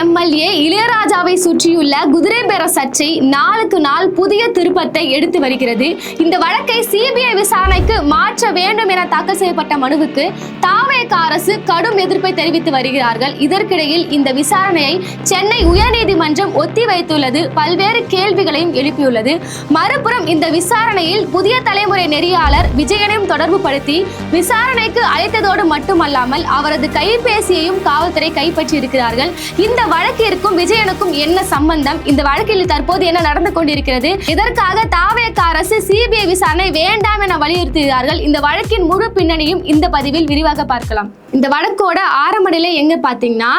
MLA இளையராஜாவை சுற்றியுள்ள குதிரை பேர சர்ச்சை நாளுக்கு நாள் புதிய திருப்பத்தை எடுத்து வருகிறது. இந்த வழக்கை சிபிஐ விசாரணைக்கு மாற்ற வேண்டும் என தாக்கல் செய்யப்பட்ட மனுவுக்கு தாவேக அரசு கடும் எதிர்ப்பை தெரிவித்து வருகிறார்கள். இதற்கிடையில் இந்த விசாரணையை சென்னை உயர்நீதிமன்றம் ஒத்திவைத்துள்ளது பல்வேறு கேள்விகளையும் எழுப்பியுள்ளது. மறுபுறம் இந்த விசாரணையில் புதிய தலைமுறை நெறியாளர் விஜயனையும் தொடர்பு படுத்தி விசாரணைக்கு அழைத்ததோடு மட்டுமல்லாமல் அவரது கைபேசியையும் காவல்துறை கைப்பற்றி இருக்கிறார்கள். இந்த வழக்கிற்கும் விஜயனுக்கும் என்ன சம்பந்தம்? இந்த வழக்கில் தற்போது என்ன நடந்து கொண்டிருக்கிறது? இதற்காக தாவேக அரசு சிபிஐ விசாரணை வேண்டாம் என வலியுறுத்துகிறார்கள். இந்த வழக்கின் முழு பின்னணியும் இந்த பதிவில் விரிவாக பார்க்கலாம். இந்த வழக்கோட ஆரம்ப நிலை எங்க பாத்தீங்கன்னா,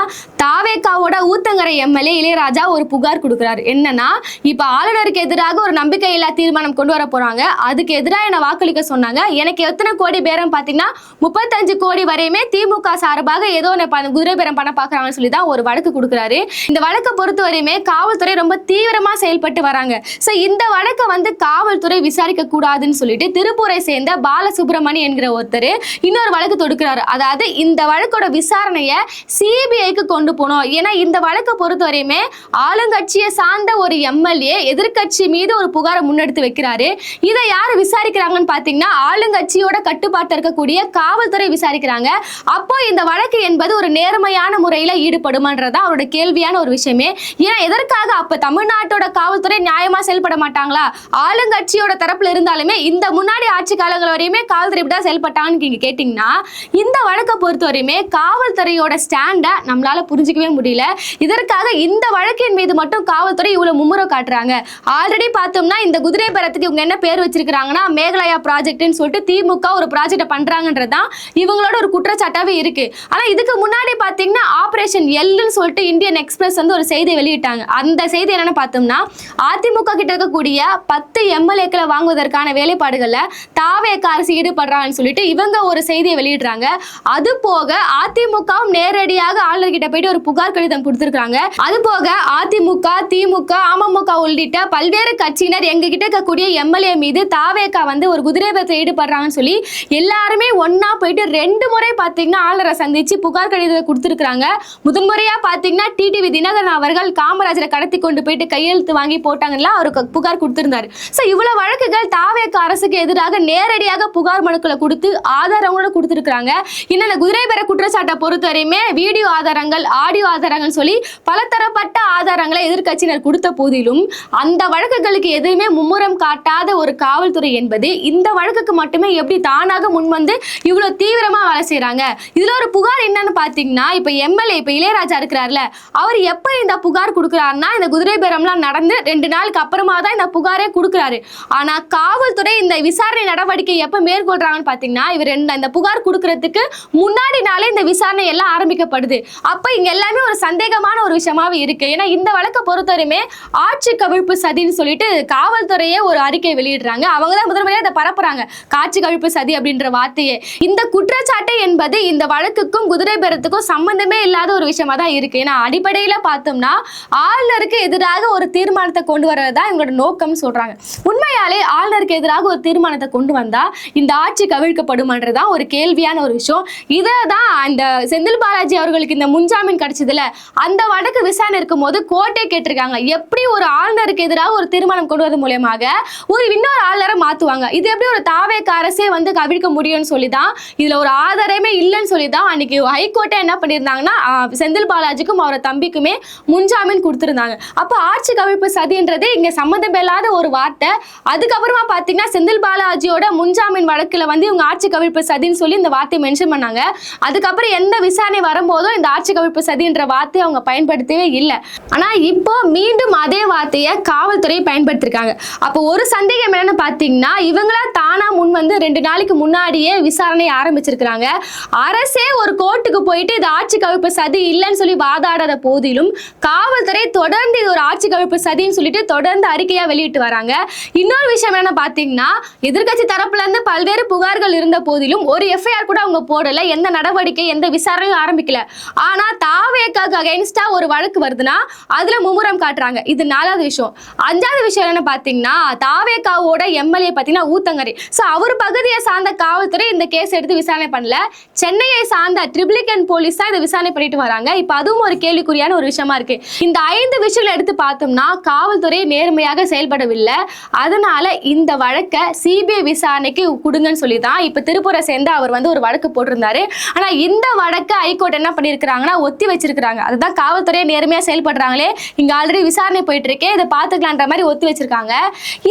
தாவேகாவோட ஊத்தங்கரை எம்எல்ஏ இளையராஜா ஒரு புகார் கொடுக்கிறார். என்னன்னா, இப்ப ஆளுநருக்கு எதிராக ஒரு நம்பிக்கையில்லா தீர்மானம் கொண்டு வர போறாங்க. அதுக்கு எதிராக என்ன வாக்களிக்க சொன்னாங்க. எனக்கு எத்தனை கோடி பேரம் பாத்தீங்கன்னா 35 கோடி வரையுமே திமுக சார்பாக ஏதோ குதிரை பேரம் பண்ண பாக்குறாங்கன்னு சொல்லி தான் ஒரு வழக்கு கொடுக்கிறாரு. இந்த வழக்கை பொறுத்த வரையுமே காவல்துறை ரொம்ப தீவிரமா செயல்பட்டு வராங்க. சோ இந்த வழக்கை காவல்துறை விசாரிக்க கூடாதுன்னு சொல்லிட்டு திருப்பூரை சேர்ந்த பாலசுப்ரமணி என்கிற ஒருத்தர் இன்னொரு வழக்கு தொடுக்கிறாரு. அதாவது இந்த வழக்கோட விசாரணையை சிபிஐக்கு கொண்டு போனோம். ஏன்னா இந்த வழக்கை பொறுத்த வரையுமே ஆளுங்கட்சியை சார்ந்த ஒரு எம்எல்ஏ எதிர்கட்சி மீது ஒரு புகாரை முன்னெடுத்து வைக்கிறாரு. இதை யாரு விசாரிக்கிறாங்கன்னு பாத்தீங்கன்னா, ஆளுங்கட்சியோட கட்டுப்பாட்டு இருக்கக்கூடிய காவல்துறை விசாரிக்கிறாங்க. அப்போ இந்த வழக்கு என்பது ஒரு நேர்மையான முறையில ஈடுபடுமான்றதா அவரோட கேள்வியான ஒரு விஷயமே. ஏன்னா எதற்காக அப்ப தமிழ்நாட்டோட காவல்துறை நியாயமா செயல்பட மாட்டாங்களா? ஆளுங்கட்சியோட தரப்புல இருந்தாலுமே இந்த முன்னாடி ஆட்சி காலங்கள் வரையுமே காவல்துறை இப்படி தான் செயல்பட்டாங்கன்னு நீங்க கேட்டீங்கன்னா, இந்த வழக்கை பொறுத்தவரையுமே காவல்துறையோட ஸ்டாண்டை நம்மளால புரிஞ்சிக்கவே முடியல. இதற்காக இந்த வழக்கின் மீது மட்டும் காவல்துறை இவ்வளவு மும்முரம் காட்டுறாங்க. ஆல்ரெடி பார்த்தோம்னா இந்த குதிரை பேரத்துக்கு இவங்க என்ன பேர் வச்சிருக்காங்கன்னா, மேகலயா ப்ராஜெக்ட்னு சொல்லிட்டு திமுக ஒரு ப்ராஜெக்ட் பண்றாங்கன்றதுதான் இவங்களோட ஒரு குற்றச்சாட்டாவே இருக்கு. ஆனா இதுக்கு முன்னாடி பாத்தீங்கன்னா ஆபரேஷன் எல்னு சொல்லிட்டு இந்தியன் எக்ஸ்பிரஸ் ஒரு செய்தி வெளியிட்டாங்க. அந்த செய்தி என்னன்னு பார்த்தோம்னா, அதிமுக கிட்ட இருக்கக்கூடிய 10 எம்எல்ஏக்களை வாங்குவதற்கான வேலைப்பாடுகள்ல தாவேக அரசு ஈடுபடுறாங்கன்னு சொல்லிட்டு இவங்க ஒரு செய்தியை வெளியிடுறாங்க. அது போக அதிமுகவும் நேரடியாக ஆளுநர் கிட்ட போயிட்டு ஒரு புகார் கடிதம் கொடுத்திருக்காங்க. அது போக அதிமுக, திமுக, அமமுக உள்ளிட்ட பல்வேறு கட்சியினர் எங்க கிட்ட இருக்கக்கூடிய எம்எல்ஏ மீது தாவேக ஒரு குதிரை பேரத்தில் ஈடுபடுறாங்கன்னு சொல்லி எல்லாருமே ஒன்னா போயிட்டு 2 முறை பாத்தீங்கன்னா ஆளுநரை சந்திச்சு புகார் கடிதத்தை கொடுத்திருக்காங்க. முதன்முறையா பாத்தீங்கன்னா டிடிவி தினகரன் அவர்கள் காமராஜரை கடத்தி கொண்டு போயிட்டு கையெழுத்து வாங்கி போட்டாங்கல்ல, அவருக்கு புகார் கொடுத்திருந்தாரு. சோ இவ்வளவு வழக்குகள் தாவேக அரசுக்கு எதிராக நேரடியாக புகார் மனுக்களை கொடுத்து ஆதாரங்களோட கொடுத்திருக்காங்க. இன்னும் குதிரை பேர குற்றச்சாட்டை பொறுத்தவரையுமே வீடியோ ஆதாரங்கள், ஆடியோ ஆதாரங்கள் சொல்லி பலதரப்பட்ட ஆதாரங்களை எதிர்கட்சியினர் கொடுத்த போதிலும் அந்த வழக்குகளுக்கு எதுவுமே மும்முரம் காட்டாத ஒரு காவல்துறை என்பது இந்த வழக்குக்கு மட்டுமே எப்படி தானாக முன்வந்து இவ்வளவு தீவிரமா வேலை செய்யறாங்க. இதுல ஒரு புகார் என்னன்னு பாத்தீங்கன்னா, இப்ப எம்எல்ஏ இப்ப இளையராஜா இருக்கிறார்ல, அவர் எப்ப இந்த புகார் கொடுக்கிறாருன்னா இந்த குதிரை பேரம்லாம் நடந்து 2 நாளுக்கு அப்புறமா தான் இந்த புகாரே கொடுக்கிறாரு. ஆனா காவல்துறை இந்த விசாரணை நடவடிக்கை எப்ப மேற்கொள்றாங்கன்னு பாத்தீங்கன்னா, இவர் இந்த புகார் கொடுக்கறதுக்கு முன்னாடி நாளே இந்த விசாரணை எல்லாம் ஆரம்பிக்கப்படுது. அப்ப இங்க எல்லாமே ஒரு சந்தேகமான ஒரு விஷயமாவே இருக்கு. ஏன்னா இந்த வழக்கை பொறுத்தவரையுமே ஆட்சி கவிழ்ப்பு சதின்னு சொல்லிட்டு காவல்துறையே ஒரு அறிக்கை வெளியிடுறாங்க. அவங்க தான் முதன்முறையா இதை பரப்புறாங்க, காட்சி கவிழ்ப்பு சதி அப்படின்ற வார்த்தையே. இந்த குற்றச்சாட்டு என்பது இந்த வழக்குக்கும் குதிரை பேரத்துக்கும் சம்பந்தமே இல்லாத ஒரு விஷயமா தான் இருக்கு. ஏன்னா அடிப்படையில பார்த்தோம்னா ஆளுநருக்கு எதிராக ஒரு தீர்மானத்தை கொண்டு வரதான் இவங்களோட நோக்கம் சொல்றாங்க. உண்மையாலே ஆளுநருக்கு எதிராக ஒரு தீர்மானத்தை கொண்டு வந்தா இந்த ஆட்சி கவிழ்க்கப்படும்ன்றதான் ஒரு கேள்வியான ஒரு விஷயம். இததான் இந்த செந்தில் பாலாஜி அவர்களுக்கு இந்த முன்ஜாமீன் கிடைச்சதுல அந்த வழக்கு விசாரணை இருக்கும் போது கோர்ட்டே கேட்டிருக்காங்க, எப்படி ஒரு ஆளுநருக்கு எதிராக ஒரு தீர்மானம் கொண்டு வரது மூலமாக ஒரு இன்னொரு ஆளுநரை மாத்துவாங்க, இது எப்படி ஒரு தாவேக அரசே கவிழ்க்க முடியும்னு சொல்லிதான், இதுல ஒரு ஆதாரமே இல்லைன்னு சொல்லிதான் அன்னைக்கு ஹைகோர்ட்டே என்ன பண்ணிருந்தாங்கன்னா செந்தில் பாலாஜிக்கும் அவரோட தம்பிக்குமே முன்ஜாமீன் கொடுத்திருந்தாங்க. அப்ப ஆட்சி கவிழ்ப்பு சதின்றது இங்க சம்மந்தம் இல்லாத ஒரு வார்த்தை. அதுக்கப்புறமா பாத்தீங்கன்னா செந்தில் பாலாஜியோட முன்ஜாமீன் வழக்குல இவங்க ஆட்சி கவிழ்ப்பு சதின்னு சொல்லி இந்த வார்த்தையை மென்ஷன் பண்ணாங்க. அதுக்கப்புறம் எந்த விசாரணை வரும்போதும் இந்த ஆட்சி கவிழ்ப்பு சதின்ற வார்த்தையை அவங்க பயன்படுத்தவே இல்லை. ஆனா இப்போ மீண்டும் அதே வார்த்தையை காவல்துறை பயன்படுத்திருக்காங்க. அப்போ ஒரு சந்தேகம் என்னன்னு பாத்தீங்கன்னா, இவங்களா தானா முன் 2 நாளைக்கு முன்னாடியே விசாரணை ஆரம்பிச்சிருக்காங்க. அரசே ஒரு கோர்ட்டுக்கு போயிட்டு இது ஆட்சி கவிழ்ப்பு சதி இல்லைன்னு சொல்லி வாதாடாத போதிலும் காவல்துறை தொடர்ந்து இது ஒரு ஆட்சி கவிழ்ப்பு சதின்னு சொல்லிட்டு தொடர்ந்து அறிக்கையா வெளியிட்டு வராங்க. இன்னொரு விஷயம் என்ன பாத்தீங்கன்னா, எதிர்கட்சி தரப்புல இருந்து பல்வேறு புகார்கள் இருந்த போதிலும் ஒரு எஃப்ஐஆர் கூட அவங்க போடல, எந்த நடவடிக்கை எந்த விசாரணையும் ஆரம்பிக்கல. ஆனா தாவேகாக்கு அகைன்ஸ்டா ஒரு வழக்கு வருதுன்னா அதுல மும்முரம் காட்டுறாங்க. இது 4வது விஷயம். 5வது விஷயம் என்ன பாத்தீங்கன்னா, தாவேகாவோட எம்எல்ஏ பாத்தீங்கன்னா ஊத்தங்கரை. சோ அவர் பகுதியை சார்ந்த காவல்துறை இந்த கேஸ் எடுத்து விசாரணை பண்ணல, சென்னையை சார்ந்த ட்ரிபிளிகன் போலீஸ் தான் இதை விசாரணை பண்ணிட்டு வராங்க. இப்ப அதுவும் ஒரு கேள்வி கேள்விக்குறியான ஒரு விஷயமா இருக்கு. இந்த 5 விஷயங்களை எடுத்து பார்த்தோம்னா காவல்துறை நேர்மையாக செயல்படவில்லை. அதனால இந்த வழக்கை சிபிஐ விசாரணைக்கு கொடுங்கன்னு சொல்லி தான் இப்ப திருப்பூரை சேர்ந்து அவர் ஒரு வழக்கு போட்டிருந்தாரு. ஆனா இந்த வழக்கு ஹைகோர்ட் என்ன பண்ணிருக்காங்கன்னா ஒத்தி வச்சிருக்காங்க. அதுதான் காவல்துறையை நேர்மையா செயல்படுறாங்களே, இங்க ஆல்ரெடி விசாரணை போயிட்டு இருக்கே, இதை பாத்துக்கலான்ற மாதிரி ஒத்தி வச்சிருக்காங்க.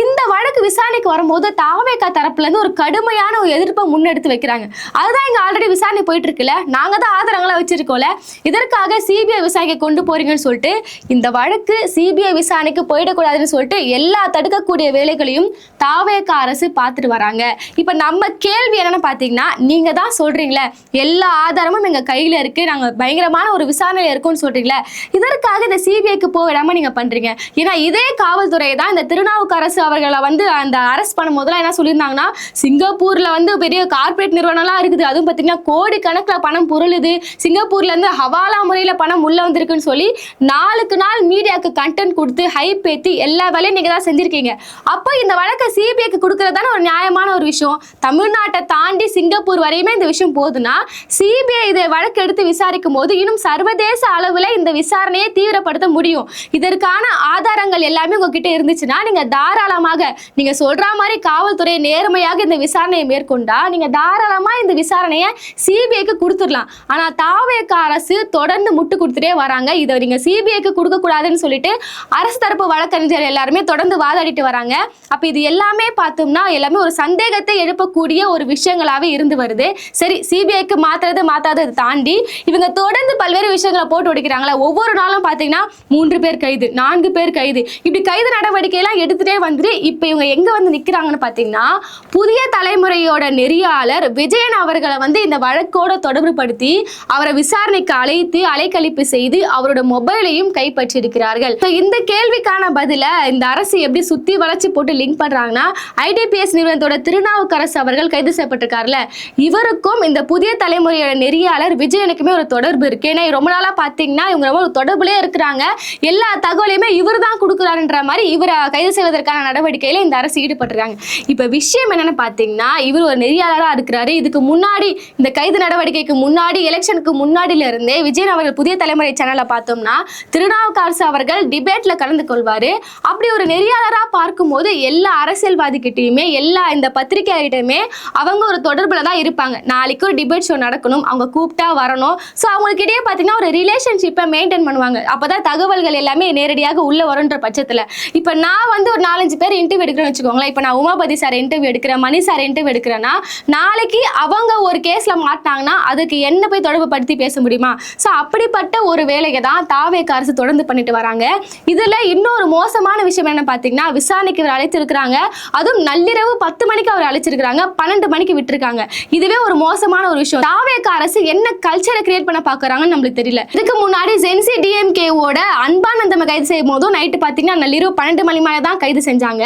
இந்த வழக்கு விசாரணைக்கு வரும்போது தாவேகா தரப்புல இருந்து ஒரு கடுமையான ஒரு எதிர்ப்பை முன்னெடுத்து வைக்கிறாங்க. அதுதான் இங்க ஆல்ரெடி விசாரணை போயிட்டு இருக்குல்ல, நாங்க தான் ஆதாரங்களை வச்சிருக்கோம்ல, இதற்காக சிபிஐ விசாரணைக்கு கொண்டு போறீங்கன்னு சொல்லிட்டு இந்த வழக்கு சிபிஐ விசாரணைக்கு போயிடக்கூடாதுன்னு சொல்லிட்டு எல்லா தடுக்கக்கூடிய வேலைகளையும் தாவேகா அரசு பார்த்துட்டு வராங்க. இப்ப நம்ம கேள்வி என்னன்னு பாத்தீங்கன்னா, நீங்க தான் சொல்றீங்களே எல்லா ஆதாரமும் எங்க கையில இருக்கு, நாங்க பயங்கரமான ஒரு விசாரணையில இருக்கோம்னு சொல்றீங்களே, இதற்காக இந்த சிபிஐக்கு போகாம நீங்க பண்றீங்க. ஏன்னா இதே காவல்துறை தான் இந்த திருநாவுக்கரசு அவர்களை அந்த அரெஸ்ட் பண்ணும் போதெல்லாம் என்ன சொல்லியிருந்தாங்கன்னா, சிங்கப்பூர்ல பெரிய கார்பரேட் நிறுவனம்லாம் இருக்குது, அதுவும் பார்த்தீங்கன்னா கோடி கணக்கில் பணம் பொருளுது, சிங்கப்பூர்ல இருந்து ஹவாலா முறையில பணம் உள்ள வந்திருக்குன்னு சொல்லி நாளுக்கு நாள் மீடியாவுக்கு கண்டென்ட் கொடுத்து ஹைப் ஏற்றி எல்லா வேலையும் நீங்க தான் செஞ்சிருக்கீங்க. அப்போ இந்த வழக்கை சிபிஐக்கு கொடுக்கறதான ஒரு நியாயமான ஒரு விஷயம். தமிழ்நாட்டை தாண்டி சிங்கப்பூர் வரையுமே இந்த விஷயம் போகுதுன்னா சிபிஐ இதை வழக்கு எடுத்து விசாரிக்கும் போது இன்னும் சர்வதேச அளவில் இந்த விசாரணையை தீவிரப்படுத்த முடியும். இதற்கான ஆதாரங்கள் எல்லாமே உங்ககிட்ட இருந்துச்சுன்னா நீங்க தாராளமாக நீங்க சொல்ற மாதிரி காவல்துறை நேர்மையாக இந்த விசாரணையை மேற்கொண்டா நீங்க தாராளமா இந்த விசாரணையை சிபிஐக்கு கொடுத்துடலாம். ஆனா தாவேகா அரசு தொடர்ந்து முட்டு கொடுத்துட்டே வராங்க. இதை நீங்க சிபிஐக்கு கொடுக்க கூடாதுன்னு சொல்லிட்டு அரசு தரப்பு வழக்கறிஞர் எல்லாருமே தொடர்ந்து வாதாடிட்டு வராங்க. அப்ப இது எல்லாமே பார்த்தோம்னா எல்லாமே ஒரு சந்தேகத்தை எழுப்பக்கூடிய ஒரு விஷயங்களாவே இருந்து வருது. சரி, சிபிஐக்கு மாத்தாததை தாண்டி இவங்க தொடர்ந்து பல்வேறு விஷயங்களை போட்டு உடைக்கிறாங்களா. ஒவ்வொரு நாளும் பாத்தீங்கன்னா 3 பேர் கைது, 4 பேர் கைது, இப்படி கைது நடவடிக்கை எல்லாம் எடுத்துட்டே வந்துட்டு இப்ப இவங்க எங்க நிக்கிறாங்கன்னு பாத்தீங்கன்னா, புதிய தலைமுறையோட நெறியாளர் விஜயன் அவர்களை இந்த வழக்கோட தொடர்பு படுத்தி அவரை விசாரணைக்கு அழைத்து அலைக்கழிப்பு செய்து அவரோட மொபைலையும் கைப்பற்றி இருக்கிறார்கள். இந்த கேள்விக்கான பதில இந்த அரசு எப்படி சுத்தி வளைச்சு போட்டு லிங்க் பண்றாங்கன்னா, ஐடிபிஎஸ் நிறுவனத்தோட திருநாவுக்கரசு அவர்கள் கைது செய்யப்பட்டிருக்காருல, இவருக்கும் இந்த புதிய தலைமுறையோட நெறியாளர் விஜயனுக்குமே ஒரு தொடர்பு இருக்கு. ஏன்னா ரொம்ப நாளா பாத்தீங்கன்னா இவங்க ரொம்ப தொடர்புலயே இருக்கிறாங்க, எல்லா தகவலையுமே இவர் தான் கொடுக்குறாருன்ற மாதிரி இவரை கைது செய்வதற்கான நடவடிக்கையில இந்த அரசு ஈடுபட்டிருக்காங்க. இப்ப விஷயம் என்னன்னு பாத்தீங்கன்னா, இவர் ஒரு நெறியாளரா இருக்கிறாரு. இதுக்கு முன்னாடி இந்த கைது நடவடிக்கைக்கு முன்னாடி எலெக்ஷனுக்கு முன்னாடில இருந்தே விஜயன் அவர்கள் புதிய தலைமுறை சேனலை பார்த்தோம்னா திருநாவுக்கரசு அவர்கள் டிபேட்ல கலந்து கொள்வாரு. அப்படி ஒரு நெறியாளரா பார்க்கும்போது எல்லா அரசியல்வாதி கிட்டையுமே எல்லா இந்த பத்திரிகையாளர்கிட்டயுமே அவங்க ஒரு தொடர்புல தான் இருப்பாங்க. நாளைக்கு ஒரு டிபேட் ஷோ நடக்கணும், அவங்க கூப்பிட்டா வரணும். ஸோ அவங்களுக்கு இடையே பார்த்தீங்கன்னா ஒரு ரிலேஷன்ஷிப்பை மெயின்டைன் பண்ணுவாங்க. அப்பதான் தகவல்கள் எல்லாமே நேரடியாக உள்ள வரும்ன்ற பட்சத்தில் இப்போ நான் ஒரு 4-5 பேர் இன்டர்வியூ எடுக்கிறேன்னு வச்சுக்கோங்களேன். இப்போ நான் உமாபதி சார் இன்டர்வியூ எடுக்கிறேன், மணி சார் இன்டர்வியூ எடுக்கிறேன்னா நாளைக்கு அவங்க ஒரு கேஸ்ல மாட்டாங்கன்னா அதுக்கு என்ன போய் தொடர்பு படுத்தி பேச முடியுமா? ஸோ அப்படிப்பட்ட ஒரு வேலையை தான் தாவேகா அரசு தொடர்ந்து பண்ணிட்டு வராங்க. இதுல இன்னொரு மோசமான விஷயம் என்ன பார்த்தீங்கன்னா, விசாரணைக்கு அவர் அழைத்திருக்கிறாங்க, அதுவும் நள்ளிரவு 10 மணிக்கு அவர் அழைச்சிருக்காங்க, 12 மணிக்கு விட்டுருக்காங்க. இதுவே ஒரு மோசமான ஒரு விஷயம். தாவேகா அரசு என்ன கல்ச்சரை கிரியேட் பண்ண பாக்குறாங்கன்னு நம்மளுக்கு தெரியல. இதுக்கு முன்னாடி ஜென்சி டிஎம்கேவோட அன்பானந்தம் கைது செய்யும் போதும் நைட்டு பார்த்தீங்கன்னா நள்ளிரவு 12 மணி மேலே தான் கைது செஞ்சாங்க.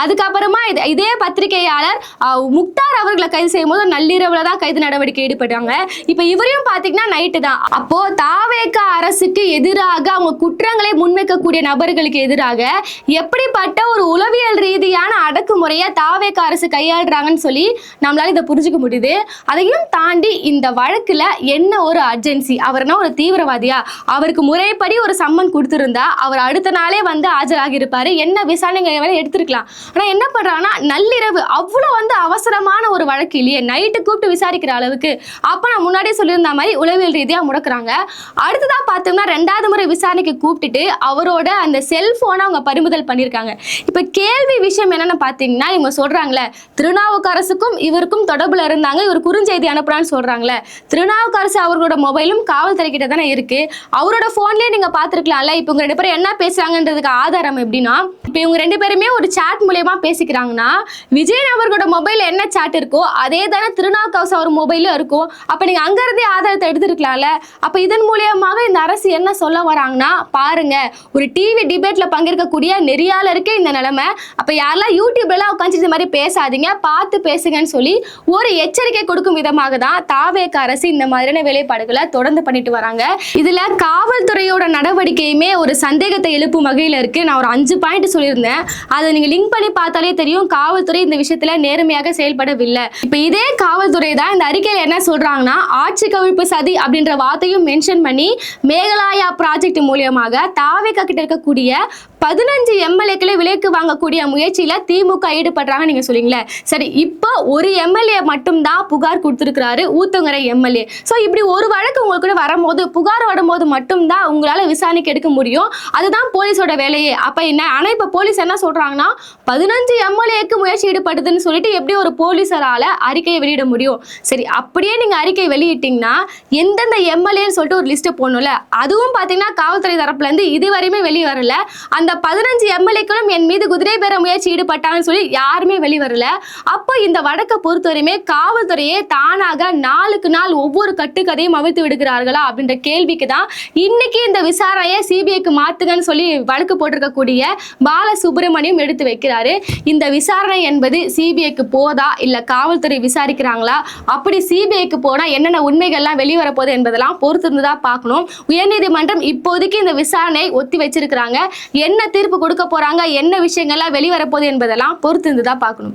அதுக்கப்புறமா இதே பத்திரிகையாளர் முக்தார் அவர்களை கைது செய்யும் போது நள்ளிரவுல தான் கைது நடவடிக்கை ஈடுபட்டாங்க. இப்ப இவரையும் பாத்தீங்கன்னா நைட்டு தான். அப்போ தாவேகா அரசுக்கு எதிராக அவங்க குற்றங்களை முன்வைக்கக்கூடிய நபர்களுக்கு எதிராக எப்படிப்பட்ட ஒரு உளவியல் ரீதியான அடக்குமுறையை தாவேகா அரசு கையாளுறாங்கன்னு சொல்லி நம்மளால இதை புரிஞ்சுக்க முடியுது. அதையும் தாண்டி இந்த வழக்குல என்ன ஒரு அர்ஜென்சி, அவர்னா ஒரு தீவிரவாதியா, அவருக்கு முறைப்படி ஒரு சம்மன் கொடுத்திருந்தா அவர் அடுத்த நாளே ஆஜராகி இருப்பாரு, என்ன விசாரணைகளை எடுத்திருக்கலாம். ஆனா என்ன பண்றாங்கன்னா நள்ளிரவு அவ்வளவு அவசரமான ஒரு வழக்கு இல்லையே, நைட்டு கூப்பிட்டு விசாரிக்கிற அளவுக்கு. அப்ப நான் முன்னாடியே சொல்லியிருந்த மாதிரி உளவியல் ரீதியா முடக்குறாங்க. அடுத்ததா பார்த்தோம்னா 2வது முறை விசாரணைக்கு கூப்பிட்டுட்டு அவரோட அந்த செல்போனை அவங்க பறிமுதல் பண்ணியிருக்காங்க. இப்ப கேள்வி விஷயம் என்னன்னு பாத்தீங்கன்னா, இவங்க சொல்றாங்களே திருநாவுக்கரசுக்கும் இவருக்கும் தொடர்புல இருந்தாங்க, இவர் குறுஞ்செய்தி அனுப்புறான்னு சொல்றாங்களே, திருநாவுக்கரசு அவர்களோட மொபைலும் காவல்துறை கிட்ட தானே இருக்கு, அவரோட போன்லயே நீங்க பாத்துருக்கலாம்ல. இப்ப இவங்க 2 பேரும் என்ன பேசுறாங்கன்றதுக்கு ஆதாரம் எப்படின்னா, இப்ப இவங்க 2 பேருமே ஒரு சாட் மூலமா பேசிக்கிறாங்கன்னா விஜயன் அவர்களோட மொபைல் என்ன சாட் இருக்கோ அதே தானே திருநாவுக்கரசு அவர் மொபைலும் இருக்கும். அப்ப நீங்க அங்க இருந்தே ஆதாரத்தை எடுத்துருக்கலாம்ல. அப்ப இதன் மூலியமாக இந்த அரசு என்ன சொல்ல வராங்கன்னா, பாருங்க ஒரு டிவி டிபேட்ல பங்கேற்கக்கூடிய நெறியாளருக்கே இந்த நிலைமை, அப்ப யாரெல்லாம் யூடியூப்ல எல்லாம் உட்காந்து இந்த மாதிரி பேசாதீங்க, பார்த்து பேசுங்கன்னு சொல்லி ஒரு எச்சரிக்கை கொடுக்கும் விதமாக தான் தாவேகா அரசு இந்த மாதிரியான வேலைப்பாடுகளை தொடர்ந்து பண்ணிட்டு வராங்க. இதுல காவல்துறையோட நடவடிக்கையுமே ஒரு சந்தேகத்தை எழுப்பும் வகையில இருக்கு. நான் ஒரு 5 பாயிண்ட் சொல்லியிருந்தேன், அதை நீங்க லிங்க் பண்ணி பார்த்தாலே தெரியும் காவல்துறை இந்த விஷயத்துல நேர்மையாக செயல்படவில்லை. இப்ப இதே காவல்துறை தான் இந்த அறிக்கையில என்ன சொல்றாங்கன்னா, ஆட்சி கவிழ்ப்பு சதி அப்படின்ற வார்த்தையும் மென்ஷன் பண்ணி மேகலாயா ப்ராஜெக்ட் மூலியமாக தாவேகா கிட்ட இருக்கக்கூடிய 15 எம்எல்ஏக்களை விலைக்கு வாங்கக்கூடிய முயற்சியில திமுக ஈடுபடுறாங்க நீங்க சொல்றீங்களே. சரி, இப்போ ஒரு எம்எல்ஏ மட்டும் தான் புகார் கொடுத்திருக்கிறாரு, ஊத்தங்கரை எம்எல்ஏ. ஸோ இப்படி ஒரு வழக்கு உங்களுக்கு வரும்போது, புகார் வரும்போது மட்டும்தான் உங்களால விசாரணைக்கு எடுக்க முடியும். அதுதான் போலீஸோட வேலையே. அப்ப என்ன, ஆனா இப்ப போலீஸ் என்ன சொல்றாங்கன்னா 15 எம்எல்ஏக்கு முயற்சி ஈடுபடுதுன்னு சொல்லிட்டு எப்படி ஒரு போலீஸரால அறிக்கையை வெளியிட முடியும்? சரி, அப்படியே நீங்க அறிக்கை வெளியிட்டீங்கன்னா எந்தெந்த எம்எல்ஏன்னு சொல்லிட்டு ஒரு லிஸ்ட் போடணும்ல. அதுவும் பாத்தீங்கன்னா காவல்துறை தரப்புல இருந்து இதுவரையுமே வெளியே வரல. அந்த 15 எம்எல்ஏக்களும் என் மீது குதிரை பேர முயற்சி ஈடுபட்டாங்கன்னு சொல்லி யாருமே வெளிவரல. அப்போ இந்த வழக்கை பொறுத்தவரையுமே காவல்துறையே தானாக நாளுக்கு நாள் ஒவ்வொரு கட்டுக்கதையும் அவிழ்த்து விடுகிறார்களா அப்படின்ற கேள்விக்கு தான் இன்னைக்கு இந்த விசாரணையை சிபிஐக்கு மாத்துங்கன்னு சொல்லி வழக்கு போட்டிருக்கக்கூடிய பாலசுப்ரமணியம் எடுத்து வைக்கிறாரு. இந்த விசாரணை என்பது சிபிஐக்கு போதா இல்ல காவல்துறை விசாரிக்கிறாங்களா, அப்படி சிபிஐக்கு போனா என்னென்ன உண்மைகள்லாம் வெளிவர போகுது என்பதெல்லாம் பொறுத்திருந்துதான் பார்க்கணும். உயர்நீதிமன்றம் இப்போதைக்கு இந்த விசாரணையை ஒத்தி வச்சிருக்கிறாங்க. என்ன தீர்ப்பு கொடுக்க போறாங்க, என்ன விஷயங்கள்லாம் வெளிவர போகுது என்பதெல்லாம் பொறுத்திருந்துதான் பார்க்கணும்.